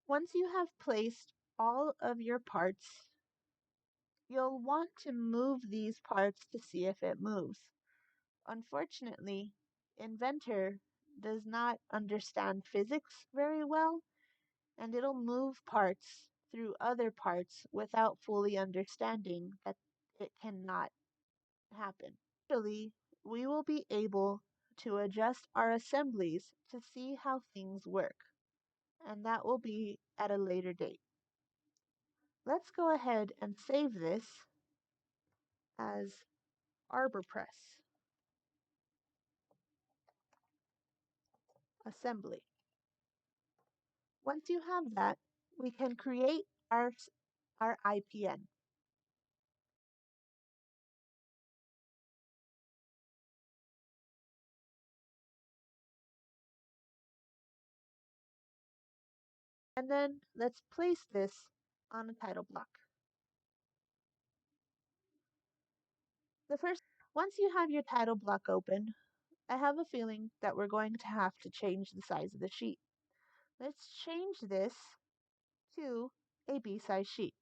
Once you have placed all of your parts, you'll want to move these parts to see if it moves. Unfortunately, Inventor does not understand physics very well, and it'll move parts through other parts without fully understanding that it cannot happen. Eventually, we will be able to adjust our assemblies to see how things work, and that will be at a later date. Let's go ahead and save this as ArborPress assembly. Once you have that, we can create our IPN. And then let's place this on a title block. The first, once you have your title block open, I have a feeling that we're going to have to change the size of the sheet. Let's change this to a B-size sheet.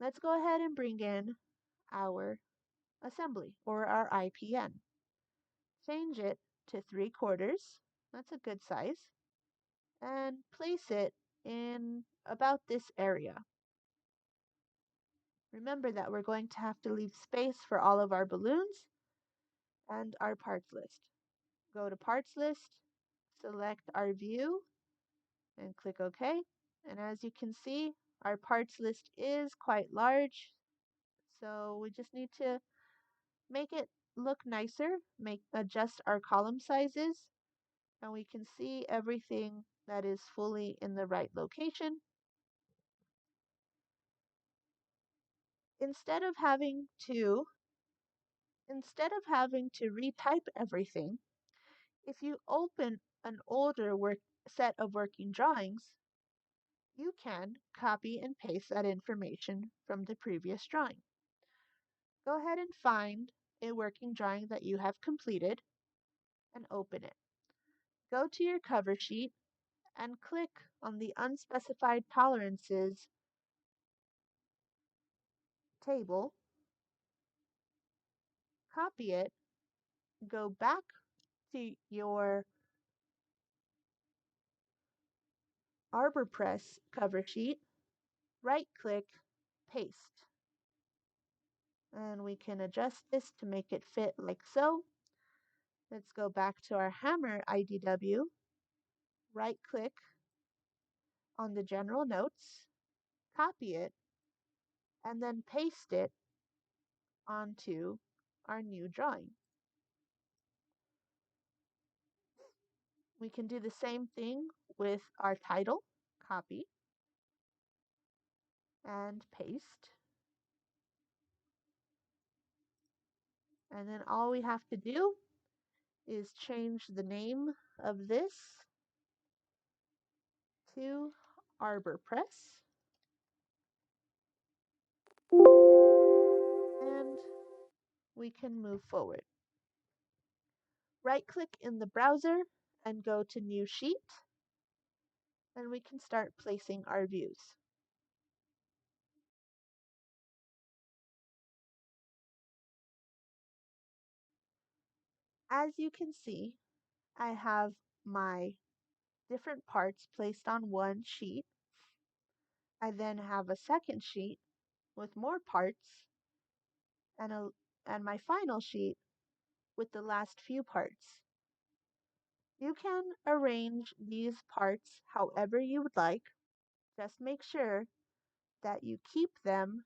Let's go ahead and bring in our assembly or our IPN. Change it to 3/4. That's a good size. And place it in about this area. Remember that we're going to have to leave space for all of our balloons and our parts list. Go to parts list, select our view, and click OK. And as you can see, our parts list is quite large, so we just need to make it look nicer, adjust our column sizes, and we can see everything that is fully in the right location. Instead of having to retype everything, if you open an older set of working drawings, you can copy and paste that information from the previous drawing. Go ahead and find a working drawing that you have completed and open it. Go to your cover sheet and click on the unspecified tolerances table, copy it, go back to your ArborPress cover sheet, right click, paste. And we can adjust this to make it fit like so. Let's go back to our Hammer IDW, right click on the general notes, copy it, and then paste it onto our new drawing. We can do the same thing with our title, copy, and paste. And then all we have to do is change the name of this to ArborPress. And we can move forward. Right-click in the browser and go to New Sheet, and we can start placing our views. As you can see, I have my different parts placed on one sheet. I then have a second sheet with more parts and my final sheet with the last few parts. You can arrange these parts however you would like. Just make sure that you keep them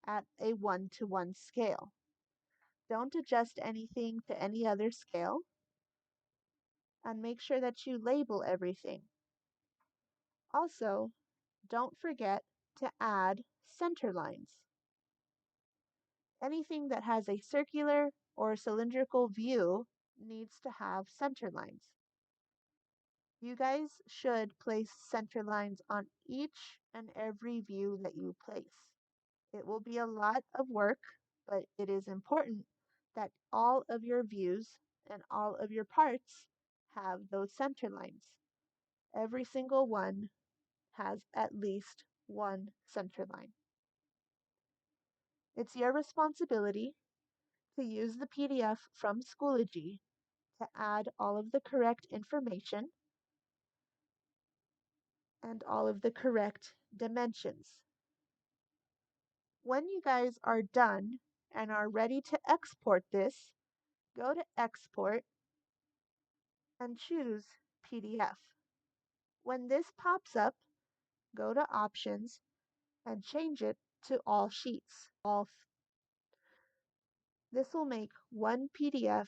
at a 1:1 scale. Don't adjust anything to any other scale, and make sure that you label everything. Also, don't forget to add center lines. Anything that has a circular or cylindrical view needs to have center lines. You guys should place center lines on each and every view that you place. It will be a lot of work, but it is important that all of your views and all of your parts have those center lines. Every single one has at least one center line. It's your responsibility to use the PDF from Schoology to add all of the correct information and all of the correct dimensions. When you guys are done and are ready to export this, go to Export and choose PDF. When this pops up, go to Options and change it to All Sheets. This will make one PDF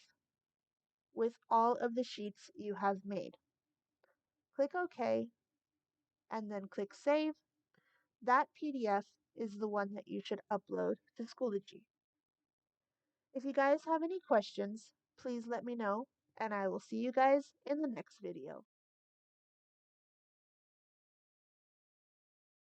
with all of the sheets you have made. Click OK and then click Save. That PDF is the one that you should upload to Schoology. If you guys have any questions, please let me know, and I will see you guys in the next video.